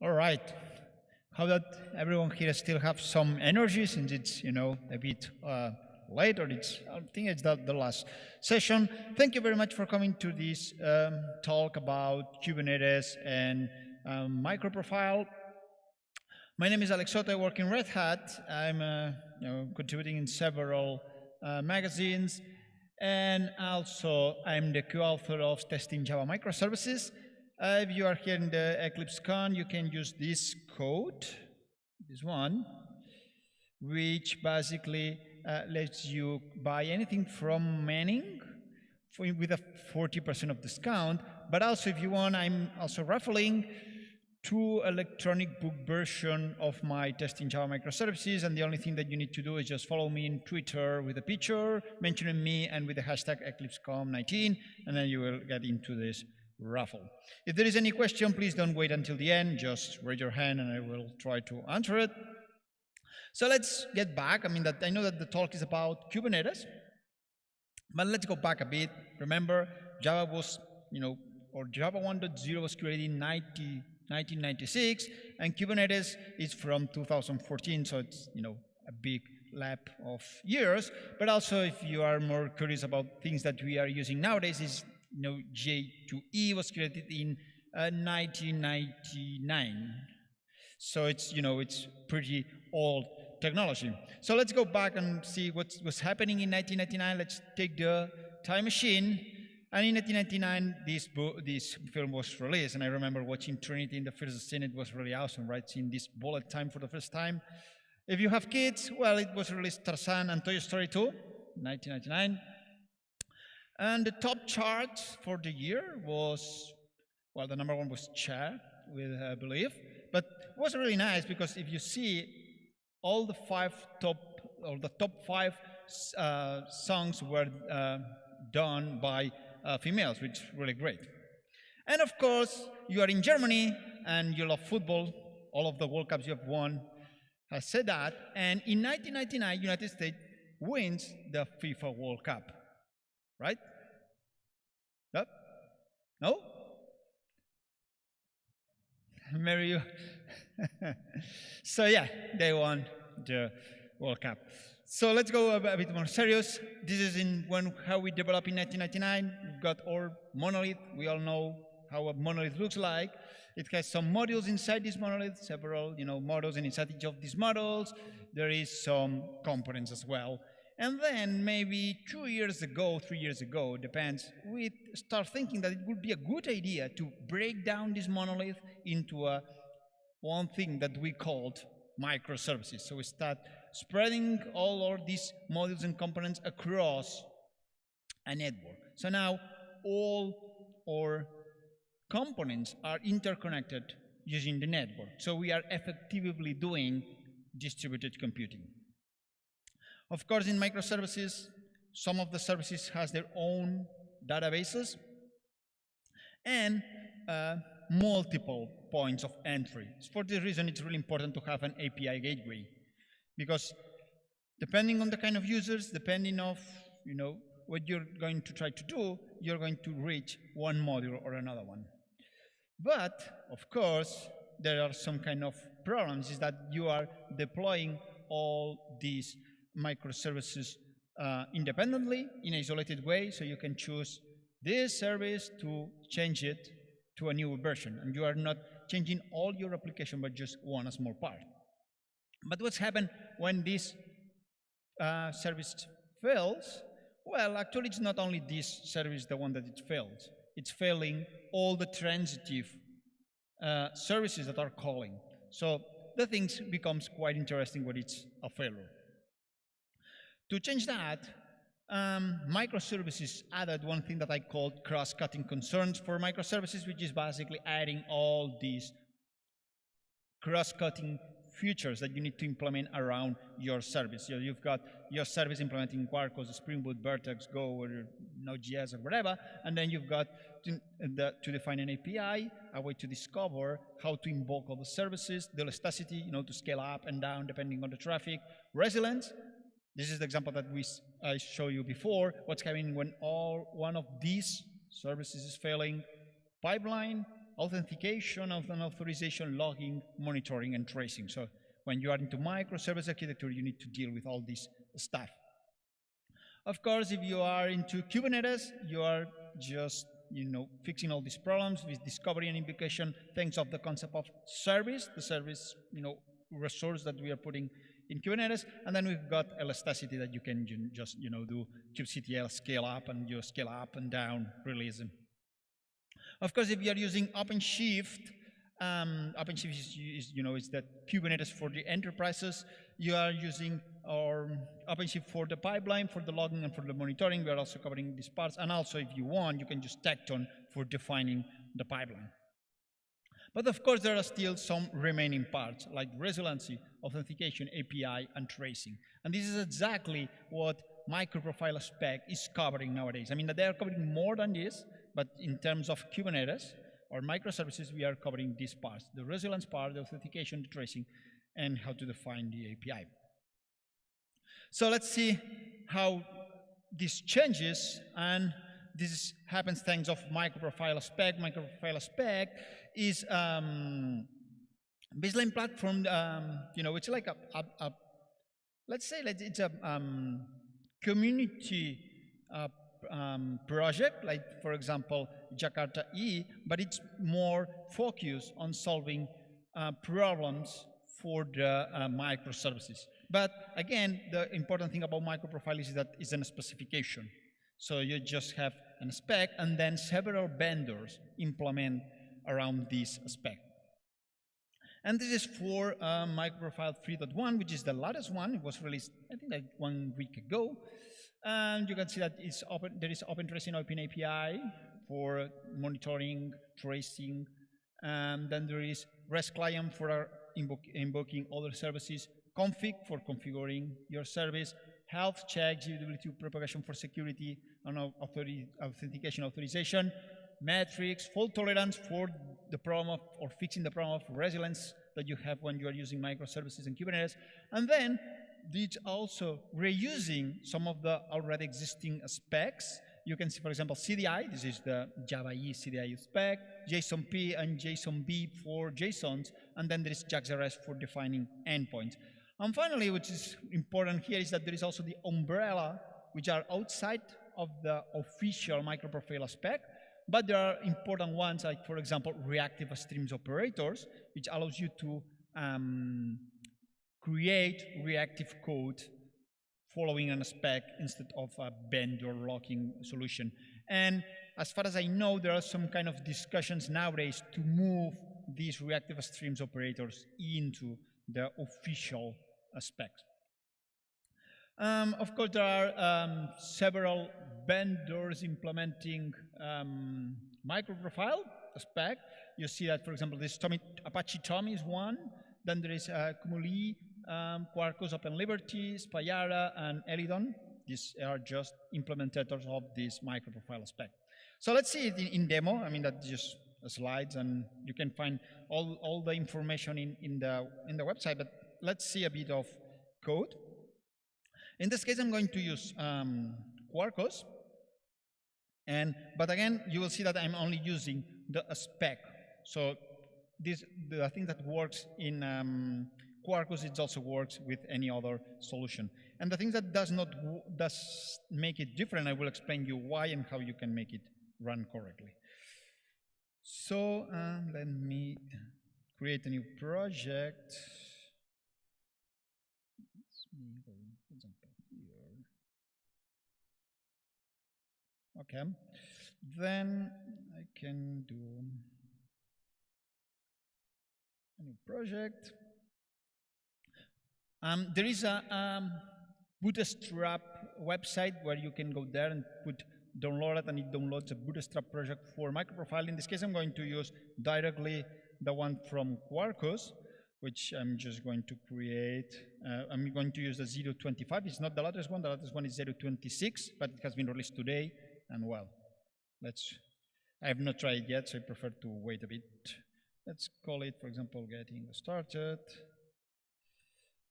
All right. How that everyone here still have some energy since it's, a bit late, or I think it's the last session. Thank you very much for coming to this talk about Kubernetes and MicroProfile. My name is Alex Soto. I work in Red Hat. I'm contributing in several magazines, and also I'm the co-author of Testing Java Microservices. If you are here in the EclipseCon, you can use this code, this one, which basically lets you buy anything from Manning with a 40% of discount. But also, if you want, I'm also raffling 2 electronic book version of my Testing Java Microservices, and the only thing that you need to do is just follow me in Twitter with a picture mentioning me and with the hashtag EclipseCon19, and then you will get into this raffle. If there is any question, please don't wait until the end. Just raise your hand and I will try to answer it. So let's get back. I know that the talk is about Kubernetes, but let's go back a bit. Remember, Java was, or Java 1.0 was created in 1996, and Kubernetes is from 2014, so it's, a big lap of years. But also, if you are more curious about things that we are using nowadays, is J2E was created in 1999. So it's, it's pretty old technology. So let's go back and see what was happening in 1999. Let's take the time machine. And in 1999, this film was released. And I remember watching Trinity in the first scene. It was really awesome, right? Seeing this bullet time for the first time. If you have kids, well, it was released Tarzan and Toy Story 2, 1999. And the top chart for the year was, well, the number 1 was Cher, I believe. But it was really nice because if you see all the top 5 songs were done by females, which is really great. And of course, you are in Germany and you love football. All of the World Cups you have won has said that. And in 1999, United States wins the FIFA World Cup. Right? Yep. No? Maybe you. So yeah, they won the World Cup. So let's go a bit more serious. This is how we developed in 1999. We've got our monolith. We all know how a monolith looks like. It has some modules inside this monolith, several models, and inside each of these models, there is some components as well. And then maybe 2 years ago, 3 years ago, depends, we start thinking that it would be a good idea to break down this monolith into one thing that we called microservices. So we start spreading all of these modules and components across a network. So now all our components are interconnected using the network. So we are effectively doing distributed computing. Of course, in microservices, some of the services has their own databases and multiple points of entry. For this reason, it's really important to have an API gateway, because depending on the kind of users, depending on what you're going to try to do, you're going to reach one module or another one. But of course, there are some kind of problems, is that you are deploying all these microservices independently in an isolated way, so you can choose this service to change it to a new version, and you are not changing all your application but just one small part. But what's happened when this service fails? Well, actually it's not only this service the one that it fails, it's failing all the transitive services that are calling. So the things becomes quite interesting when it's a failure. To change that, microservices added one thing that I called cross-cutting concerns for microservices, which is basically adding all these cross-cutting features that you need to implement around your service. You've got your service implementing Quarkus, Spring Boot, Vertex, Go, or Node.js, or whatever, and then you've got to define an API, a way to discover how to invoke all the services, the elasticity, to scale up and down depending on the traffic, resilience. This is the example that I showed you before. What's happening when one of these services is failing? Pipeline, authentication, authorization, logging, monitoring, and tracing. So when you are into microservice architecture, you need to deal with all this stuff. Of course, if you are into Kubernetes, you are just fixing all these problems with discovery and invocation, thanks of the concept of service, the service resource that we are putting in Kubernetes, and then we've got elasticity that you can just do kubectl scale up and you scale up and down release. Of course, if you are using OpenShift, OpenShift is that Kubernetes for the enterprises. You are using our OpenShift for the pipeline, for the logging, and for the monitoring. We are also covering these parts. And also, if you want, you can use Tekton for defining the pipeline. But of course, there are still some remaining parts, like resiliency, authentication, API, and tracing. And this is exactly what MicroProfile Spec is covering nowadays. I mean, they are covering more than this, but in terms of Kubernetes or microservices, we are covering these parts: the resilience part, the authentication, the tracing, and how to define the API. So let's see how this changes, and this happens thanks of MicroProfile Spec. MicroProfile Spec is baseline platform. It's like let's say that it's a community project, like for example Jakarta E, but it's more focused on solving problems for the microservices. But again, the important thing about MicroProfile is that it's a specification. So you just have a spec, and then several vendors implement around this spec. And this is for MicroProfile 3.1, which is the latest one. It was released, I think, like 1 week ago. And you can see that it's open. There is Open Tracing, Open API for monitoring, tracing. And then there is REST client for invoking other services, config for configuring your service, health check, GWT propagation for security, and authentication authorization, metrics, fault tolerance for the problem of, or fixing the problem of resilience that you have when you are using microservices in Kubernetes. And then it's also reusing some of the already existing specs. You can see, for example, CDI. This is the Java E CDI spec, JSON-P and JSON-B for JSONs, and then there is JAX-RS for defining endpoints. And finally, which is important here, is that there is also the umbrella, which are outside of the official MicroProfile spec, but there are important ones, like, for example, Reactive Streams operators, which allows you to create reactive code following a spec instead of a vendor locking solution. And as far as I know, there are some kind of discussions nowadays to move these Reactive Streams operators into the official specs. Of course, there are several vendors implementing MicroProfile spec. You see that, for example, this Apache Tommy is one. Then there is Kumuli, Quarkus Open Liberty, Spyara, and Elidon. These are just implementators of this MicroProfile spec. So let's see it in demo. I mean, that's just slides, and you can find all the information in the website. But let's see a bit of code. In this case, I'm going to use Quarkus. But again, you will see that I'm only using the spec. So the thing that works in Quarkus, it also works with any other solution. And the thing that does make it different, I will explain you why and how you can make it run correctly. So let me create a new project. Let me go, for example, here. Okay. Then I can do a new project. There is a Bootstrap website where you can go there and download it, and it downloads a Bootstrap project for MicroProfile. In this case, I'm going to use directly the one from Quarkus, which I'm just going to create. I'm going to use the 0.25. It's not the latest one. The latest one is 0.26, but it has been released today. And well, I have not tried it yet, so I prefer to wait a bit. Let's call it, for example, getting started.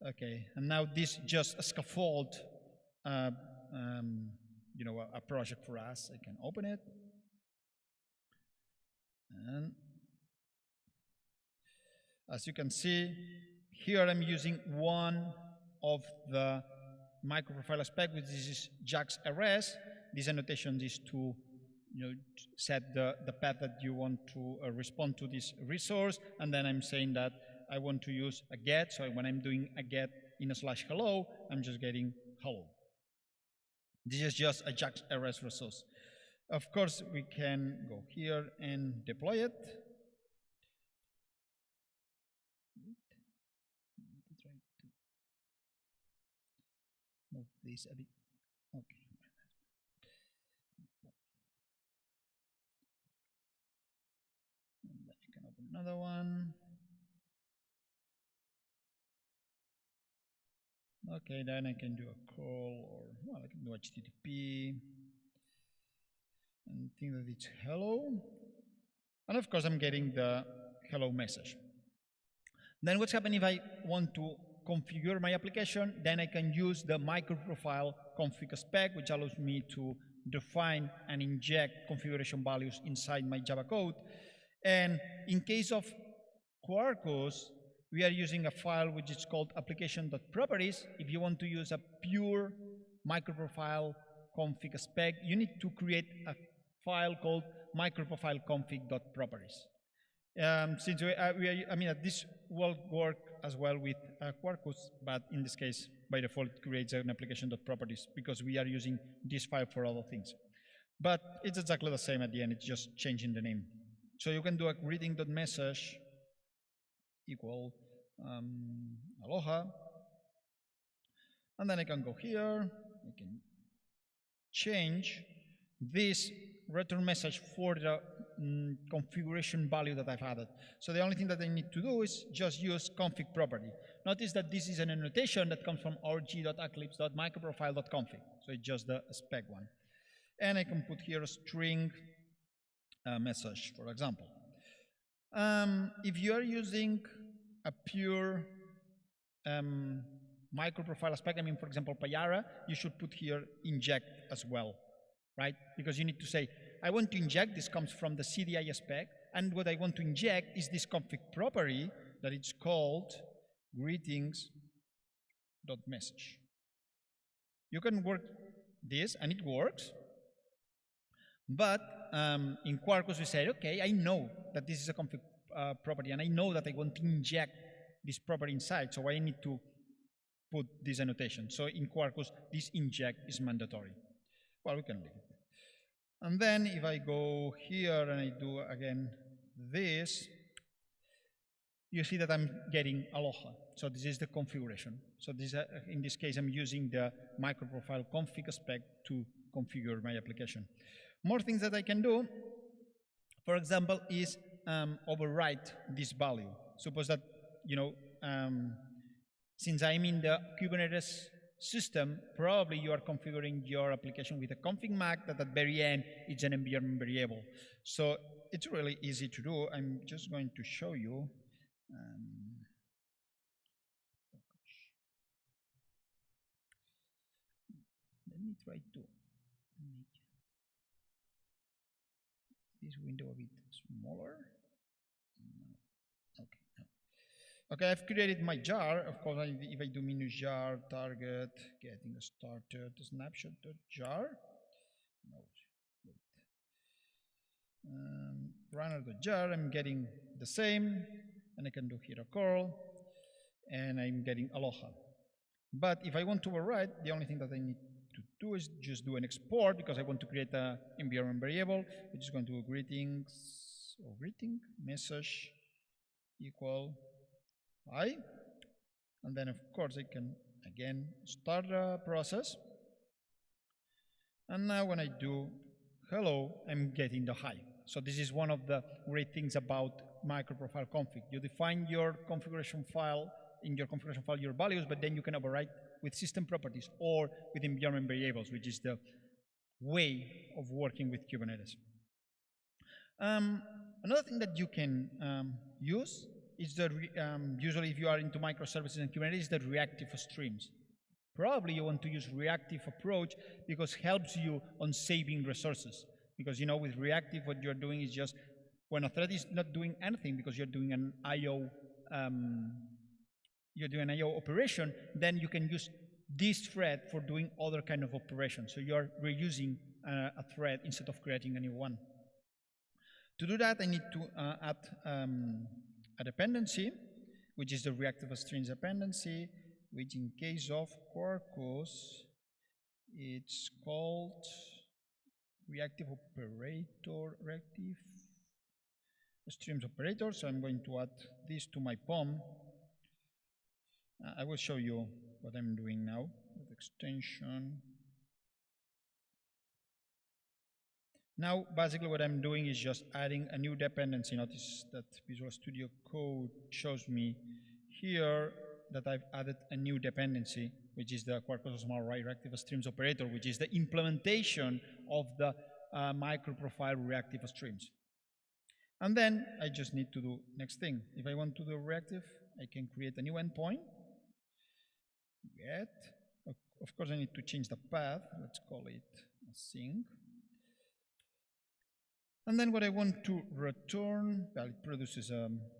Okay, and now this just a scaffold, a project for us. I can open it, and As you can see, here I'm using one of the microprofile spec, which is JAX RS. This annotation is to set the path that you want to respond to this resource, and then I'm saying that I want to use a get, so when I'm doing a get in a /hello, I'm just getting hello. This is just a JAX RS resource. Of course, we can go here and deploy it. Try to move this a bit. Okay. And then you can open another one. Okay, then I can do a call, or well, I can do HTTP and think that it's hello. And of course, I'm getting the hello message. Then what's happening if I want to configure my application? Then I can use the microprofile config spec, which allows me to define and inject configuration values inside my Java code. And in case of Quarkus, we are using a file which is called application.properties. If you want to use a pure microprofile config spec, you need to create a file called microprofile config.properties. Since this will work as well with Quarkus, but in this case, by default, it creates an application.properties because we are using this file for other things. But it's exactly the same at the end, it's just changing the name. So you can do a greeting.message equal aloha, and then I can go here, I can change this return message for the configuration value that I've added. So the only thing that I need to do is just use config property. Notice that this is an annotation that comes from org.eclipse.microprofile.config, so it's just the spec one. And I can put here a string message, for example. If you are using a pure microprofile spec, for example, Payara, you should put here inject as well, right? Because you need to say, I want to inject, this comes from the CDI spec, and what I want to inject is this config property that it's called greetings.message. You can work this, and it works, but in Quarkus we say, okay, I know that this is a config property, and I know that I want to inject this property inside, so I need to put this annotation. So in Quarkus, this inject is mandatory. Well, we can leave it. And then if I go here and I do again this, you see that I'm getting aloha. So this is the configuration. So this, in this case, I'm using the microprofile config spec to configure my application. More things that I can do, for example, is overwrite this value. Suppose that, since I'm in the Kubernetes system, probably you are configuring your application with a config mac that at the very end it's an environment variable. So it's really easy to do. I'm just going to show you. Let me try to make this window a bit smaller. Okay. Okay, I've created my jar. Of course, if I do -jar target getting started snapshot.jar, runner.jar, I'm getting the same, and I can do here a curl, and I'm getting aloha. But if I want to overwrite, the only thing that I need to do is just do an export, because I want to create an environment variable, which is going to do greetings or greeting message equal hi, and then of course I can again start the process, and now when I do hello, I'm getting the hi. So this is one of the great things about microprofile config. You define your configuration file, in your configuration file your values, but then you can overwrite with system properties or with environment variables, which is the way of working with Kubernetes. Another thing that you can use is the, usually if you are into microservices and Kubernetes, is the reactive streams. Probably you want to use Reactive Approach because it helps you on saving resources. Because with reactive, what you're doing is just, when a thread is not doing anything because you're doing an I/O you're doing an I/O operation, then you can use this thread for doing other kind of operations. So you're reusing a thread instead of creating a new one. To do that, I need to add a dependency, which is the Reactive Streams dependency, which in case of Quarkus, it's called Reactive Streams operator. So I'm going to add this to my POM. I will show you what I'm doing now with extension. Now, basically what I'm doing is just adding a new dependency. Notice that Visual Studio Code shows me here that I've added a new dependency, which is the Quarkus Small Reactive Streams operator, which is the implementation of the MicroProfile Reactive Streams. And then I just need to do next thing. If I want to do reactive, I can create a new endpoint. Get. Of course, I need to change the path. Let's call it async. And then what I want to return, well, it produces,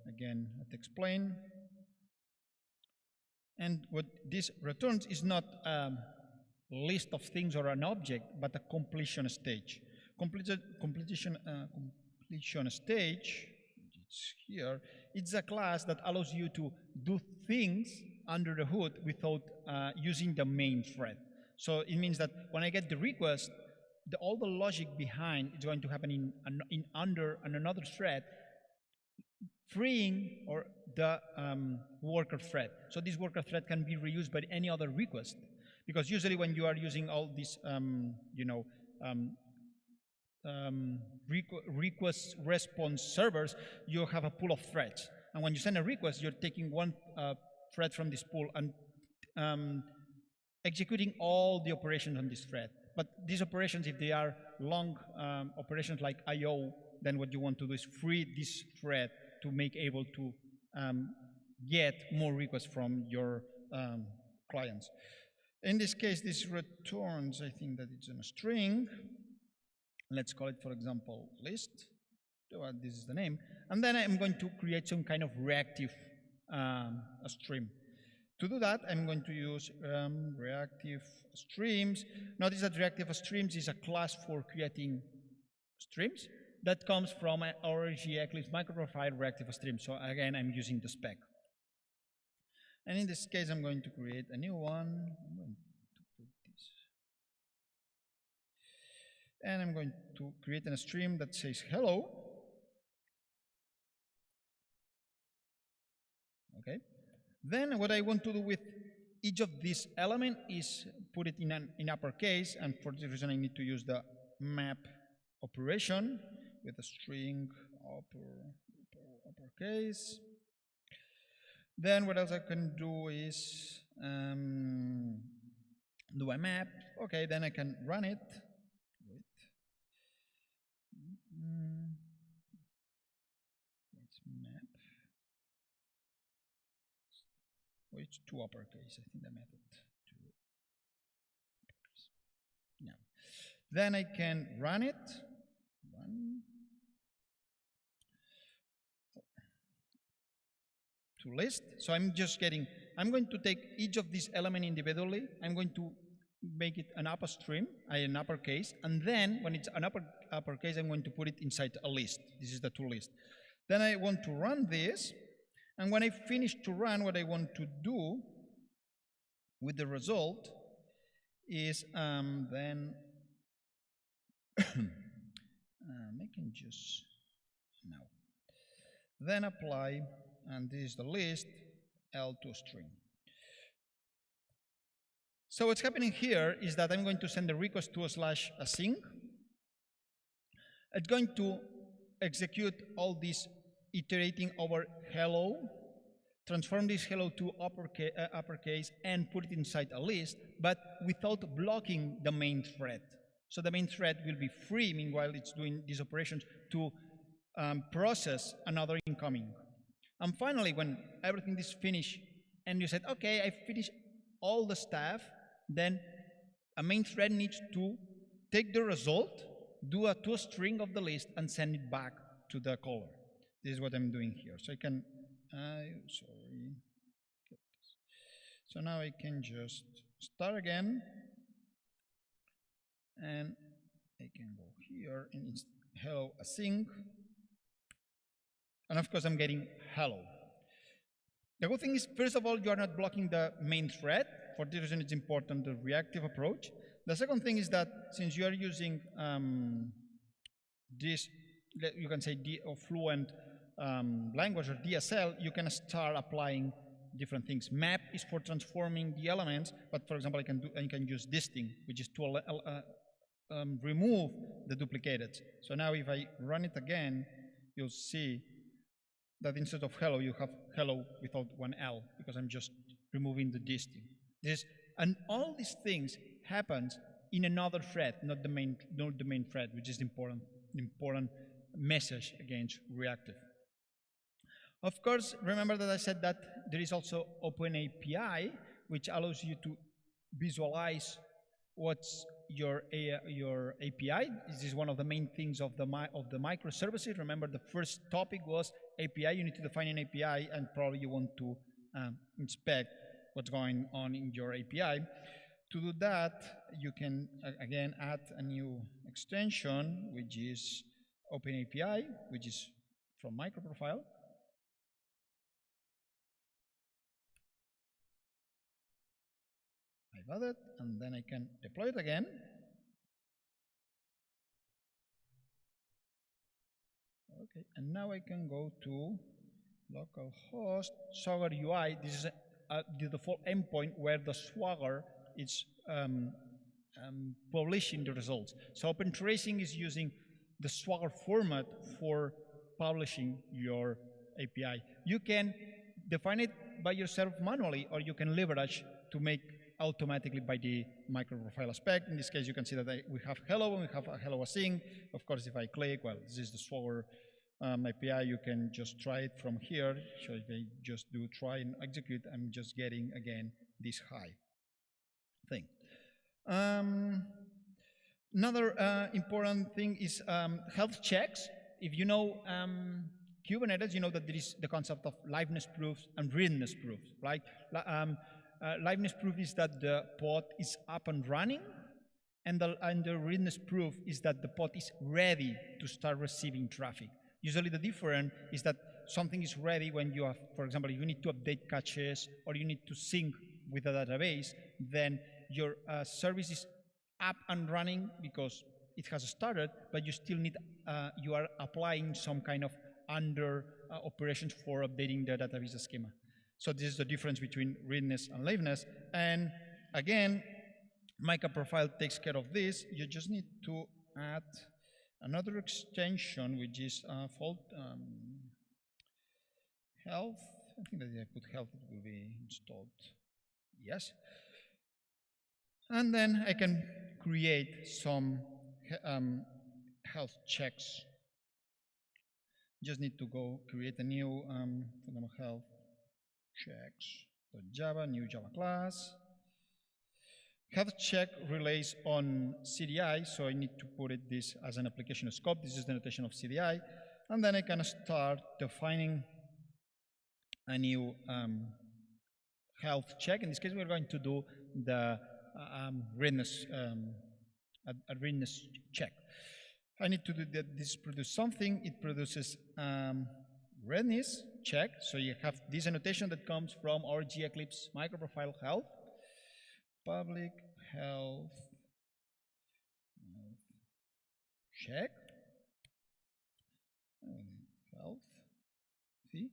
again, a text plain. And what this returns is not a list of things or an object, but a completion stage. Completion stage, which is here, it's a class that allows you to do things under the hood without using the main thread. So it means that when I get the request, all the logic behind is going to happen under another thread, freeing or the worker thread. So this worker thread can be reused by any other request, because usually when you are using all these, request response servers, you have a pool of threads, and when you send a request, you're taking one thread from this pool and executing all the operations on this thread. But these operations, if they are long operations like I/O, then what you want to do is free this thread to make able to get more requests from your clients. In this case, this returns, I think that it's in a string. Let's call it, for example, list. This is the name. And then I'm going to create some kind of reactive stream. To do that, I'm going to use Reactive Streams. Notice that Reactive Streams is a class for creating streams that comes from our Eclipse MicroProfile Reactive Streams. So again, I'm using the spec. And in this case, I'm going to create a new one. I'm going to put this. And I'm going to create a stream that says hello. Okay. Then what I want to do with each of these elements is put it in uppercase, and for this reason I need to use the map operation with a string uppercase. Then what else I can do is do a map. Okay, then I can run it. Let's map. Oh, it's two uppercase. I think the method two uppercase. Yeah. Then I can run it. To list. So I'm going to take each of these elements individually. I'm going to make it an uppercase, and then when it's an uppercase, I'm going to put it inside a list. This is the to list. Then I want to run this, and when I finish to run, what I want to do with the result is then I can just now. Then apply, and this is the list, L2 string. So what's happening here is that I'm going to send a request to /async. It's going to execute all this iterating over hello, transform this hello to uppercase and put it inside a list, but without blocking the main thread. So the main thread will be free, meanwhile it's doing these operations, to process another incoming. And finally, when everything is finished and you said, okay, I finished all the stuff, then a main thread needs to take the result, do a toString of the list, and send it back to the caller. This is what I'm doing here. So I can Sorry. So now I can just start again, and I can go here and it's hello async, and of course I'm getting hello. The good thing is, first of all, you are not blocking the main thread. For this reason, it's important, the reactive approach. The second thing is that since you are using this, you can say fluent language or DSL, you can start applying different things. Map is for transforming the elements, but for example, I can use this thing, which is to remove the duplicated. So now if I run it again, you'll see that instead of hello, you have hello without one L, because I'm just removing the this thing. And all these things happens in another thread, not the main thread, which is important message against reactive. Of course, remember that I said that there is also OpenAPI, which allows you to visualize what's your API. This is one of the main things of the microservices. Remember, the first topic was API. You need to define an API, and probably you want to inspect what's going on in your API. To do that, you can again add a new extension, which is OpenAPI, which is from MicroProfile. I've added, and then I can deploy it again. Okay, and now I can go to localhost Swagger UI. This is the default endpoint where the Swagger is publishing the results. So Open Tracing is using the Swagger format for publishing your API. You can define it by yourself manually, or you can leverage to make automatically by the MicroProfile aspect. In this case, you can see that we have hello and we have a hello async. Of course, if I click, well, this is the Swagger API. You can just try it from here. So if I just do try and execute, I'm just getting again this high thing. Another important thing is health checks. If you know Kubernetes, you know that there is the concept of liveness proofs and readiness proofs, right? Liveness proof is that the pod is up and running, and the readiness proof is that the pod is ready to start receiving traffic. Usually the difference is that something is ready when you have, for example, if you need to update caches or you need to sync with a database, then your service is up and running because it has started, but you still need, you are applying some kind of under operations for updating the database schema. So this is the difference between readiness and liveness. And again, MicroProfile takes care of this. You just need to add another extension, which is fault health. I think that if I put health, it will be installed. Yes. And then I can create some health checks. Just need to go create a new health checks.java, new Java class. Health check relays on CDI, so I need to put this as an application scope. This is the notation of CDI. And then I can start defining a new health check. In this case, we're going to do the readiness check. I need to do that. This produce something. It produces readiness check. So you have this annotation that comes from our Eclipse MicroProfile health. Public health check. Health. See?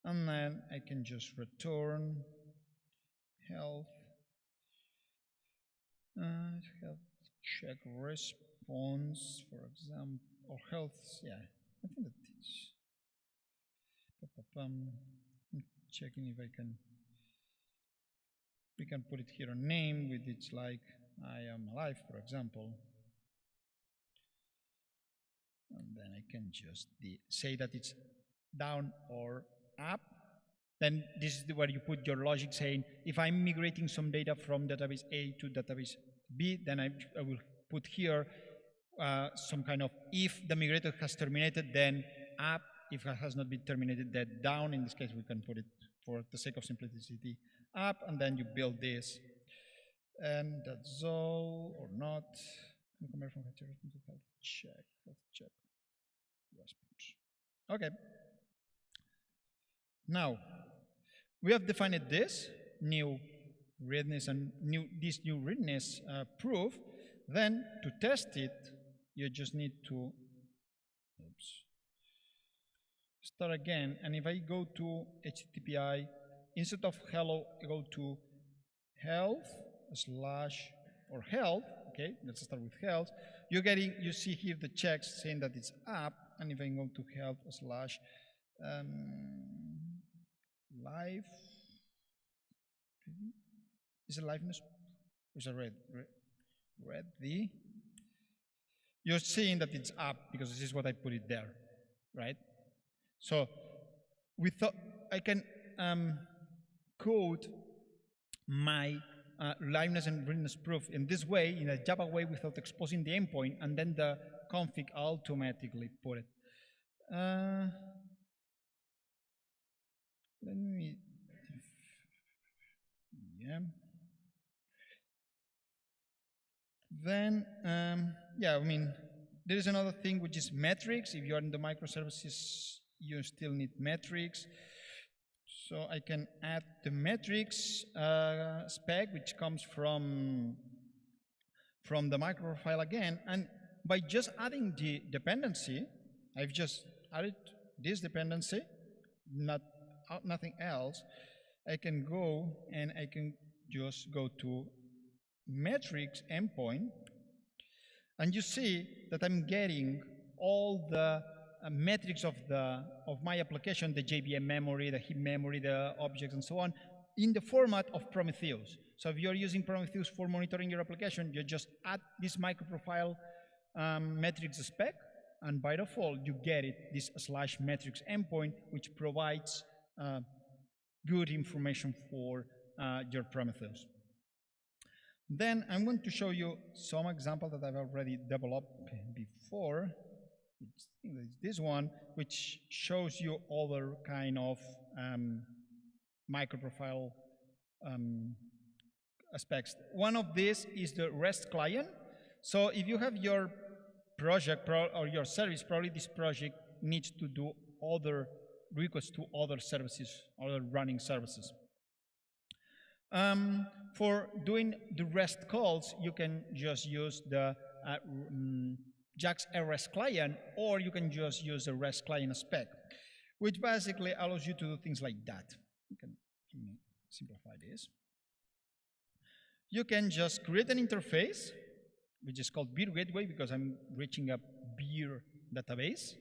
And then I can just return health. Health check response, for example, or health, yeah, I think that it's, I'm checking if I can, we can put it here on name with it's like, I am alive, for example. And then I can just say that it's down or up. Then this is where you put your logic saying, if I'm migrating some data from database A to database B, then I will put here some kind of, if the migrator has terminated, then up, if it has not been terminated, that down. In this case, we can put it, for the sake of simplicity, up, and then you build this. And that's all, or not. Check. Okay. Now, we have defined this new readiness and this new readiness proof. Then, to test it, you just need to start again. And if I go to HTTPI, instead of hello, I go to health or health. Okay, let's start with health. You see here the checks saying that it's up. And if I go to health / live, is it liveness? Is it red? You're seeing that it's up because this is what I put it there, right? So we thought I can code my liveness and readiness proof in this way, in a Java way, without exposing the endpoint, and then the config automatically put it. Let me, yeah. Then, yeah, I mean, there is another thing which is metrics. If you are in the microservices, you still need metrics. So I can add the metrics spec, which comes from the microprofile again. And by just adding the dependency, I've just added this dependency, nothing else. I can go and I can just go to metrics endpoint, and you see that I'm getting all the metrics of my application, the JVM memory, the heap memory, the objects, and so on, in the format of Prometheus. So if you're using Prometheus for monitoring your application, you just add this microprofile metrics spec, and by default you get it, this /metrics endpoint, which provides good information for your Prometheus. Then I'm going to show you some example that I've already developed before. This one, which shows you other kind of microprofile aspects. One of these is the REST client. So if you have your project or your service, probably this project needs to do other requests to other services, other running services. For doing the REST calls, you can just use the JAX REST client, or you can just use the REST client spec, which basically allows you to do things like that. You can simplify this. You can just create an interface, which is called beer gateway, because I'm reaching a beer database.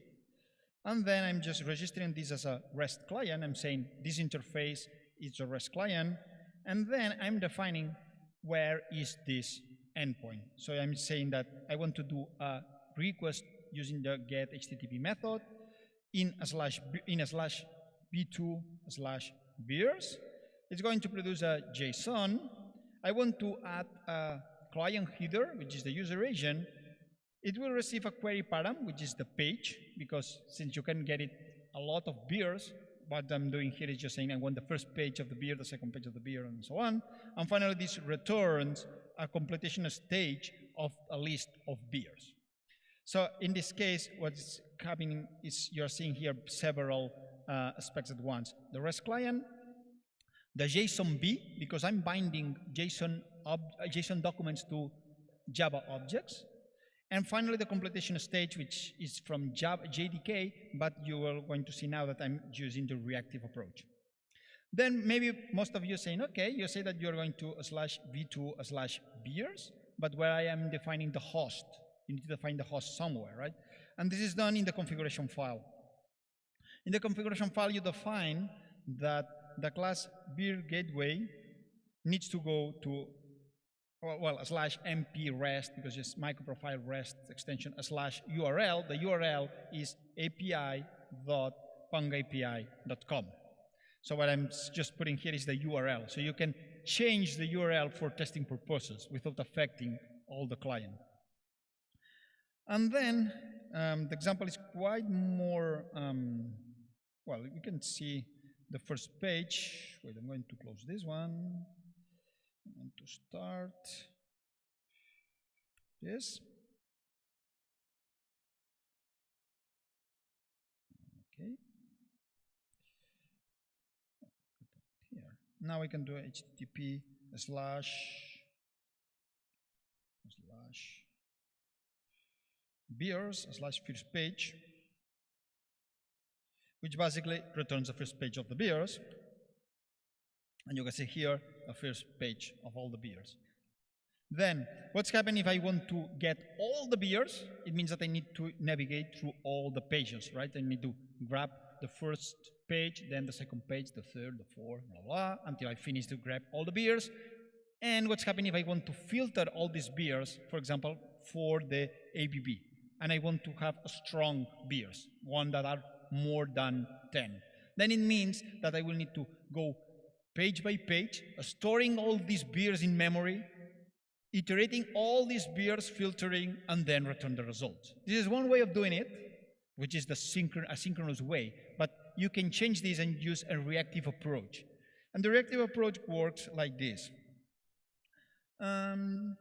And then I'm just registering this as a REST client. I'm saying this interface is a REST client. And then I'm defining where is this endpoint. So I'm saying that I want to do a request using the get HTTP method in a /b2/beers. It's going to produce a JSON. I want to add a client header, which is the user agent. It will receive a query param, which is the page, because since you can get it a lot of beers, what I'm doing here is just saying I want the first page of the beer, the second page of the beer, and so on. And finally, this returns a completion stage of a list of beers. So in this case, what's happening is you're seeing here several aspects at once. The REST client, the JSON-B, because I'm binding JSON documents to Java objects. And finally, the completion stage, which is from JDK, but you are going to see now that I'm using the reactive approach. Then maybe most of you are saying, okay, you say that you're going to /v2/beers, but where I am defining the host, you need to define the host somewhere, right? And this is done in the configuration file. In the configuration file, you define that the class beer gateway needs to go to /mp rest, because it's microprofile rest extension /URL. The URL is api.pangapi.com. So what I'm just putting here is the URL. So you can change the URL for testing purposes without affecting all the client. And then The example is quite more, well, you can see the first page. Wait, I'm going to close this one. I'm going to start this. Okay. Here. Now we can do HTTP slash beers slash first page, which basically returns the first page of the beers. And you can see here the first page of all the beers. Then, what's happening if I want to get all the beers? It means that I need to navigate through all the pages, right? I need to grab the first page, then the second page, the third, the fourth, blah, blah, until I finish to grab all the beers. And what's happening if I want to filter all these beers, for example, for the ABB, and I want to have strong beers, one that are more than 10. Then it means that I will need to go page by page, storing all these beers in memory, iterating all these beers, filtering, and then return the results. This is one way of doing it, which is the asynchronous way, but you can change this and use a reactive approach. And the reactive approach works like this. I'm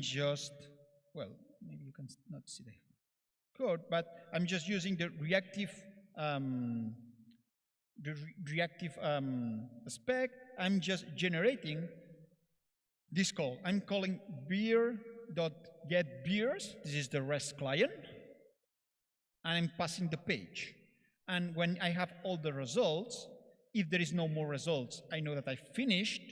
just, well, maybe you can not see the code, but I'm just using the reactive spec. I'm just generating this call. I'm calling beer.getBeers. This is the REST client. And I'm passing the page. And when I have all the results, if there is no more results, I know that I finished.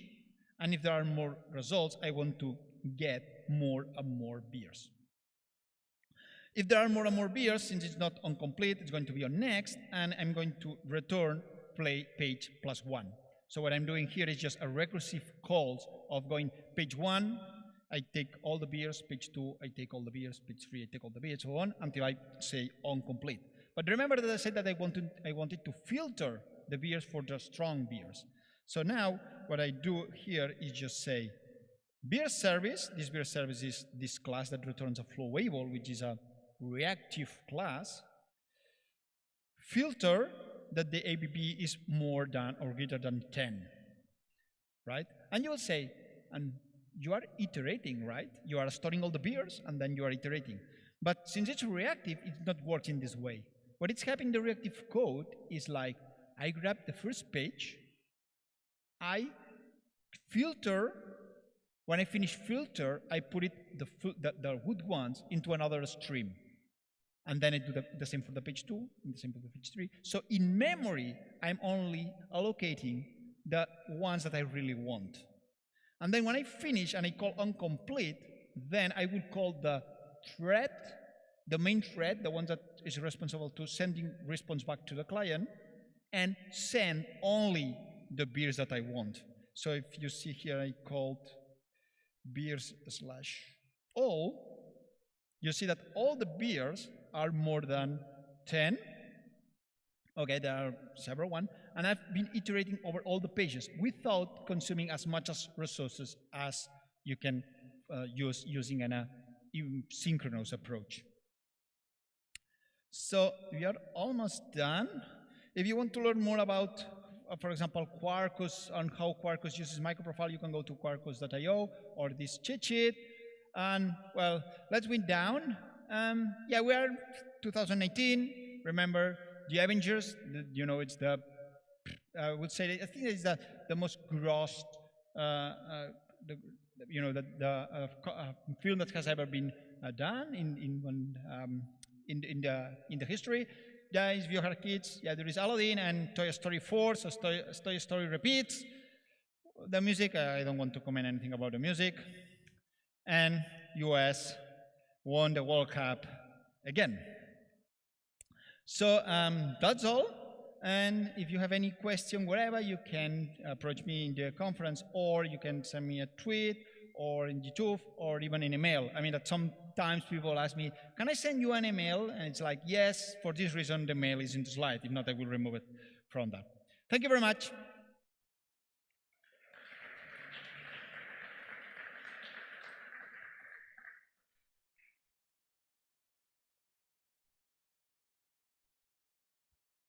And if there are more results, I want to get more and more beers. If there are more and more beers, since it's not on complete, it's going to be on next, and I'm going to return page +1. So what I'm doing here is just a recursive calls of going page 1, I take all the beers, page 2, I take all the beers, page 3, I take all the beers, so on, until I say on complete. But remember that I said that I wanted to filter the beers for the strong beers. So now what I do here is just say beer service. This beer service is this class that returns a flow label, which is a reactive class. Filter that the ABB is more than or greater than 10, right? And you will say, and you are iterating, right? You are storing all the beers and then you are iterating. But since it's reactive, it's not working this way. What is happening in the reactive code is like, I grab the first page, I filter. When I finish filter, I put it the good ones into another stream. And then I do the same for the page 2, and the same for the page 3. So in memory, I'm only allocating the ones that I really want. And then when I finish and I call onComplete, then I will call the thread, the main thread, the one that is responsible to sending response back to the client, and send only the beers that I want. So if you see here, I called beers/all, you see that all the beers are more than 10. Okay, there are several ones. And I've been iterating over all the pages without consuming as much as resources as you can use using an synchronous approach. So we are almost done. If you want to learn more about, for example, Quarkus and how Quarkus uses MicroProfile, you can go to quarkus.io or this cheat sheet. And well, let's wind down. Yeah, we are 2019. Remember the Avengers? You know, it's the I would say I think it's the most grossed film that has ever been done in the history. Guys, if you have kids, yeah, there is Aladdin and Toy Story 4, so Toy Story repeats. The music, I don't want to comment anything about the music. And US won the World Cup again. So that's all. And if you have any question, wherever, you can approach me in the conference, or you can send me a tweet, or in YouTube, or even an email. I mean, that sometimes people ask me, can I send you an email? And it's like, yes, for this reason, the mail is in the slide. If not, I will remove it from that. Thank you very much.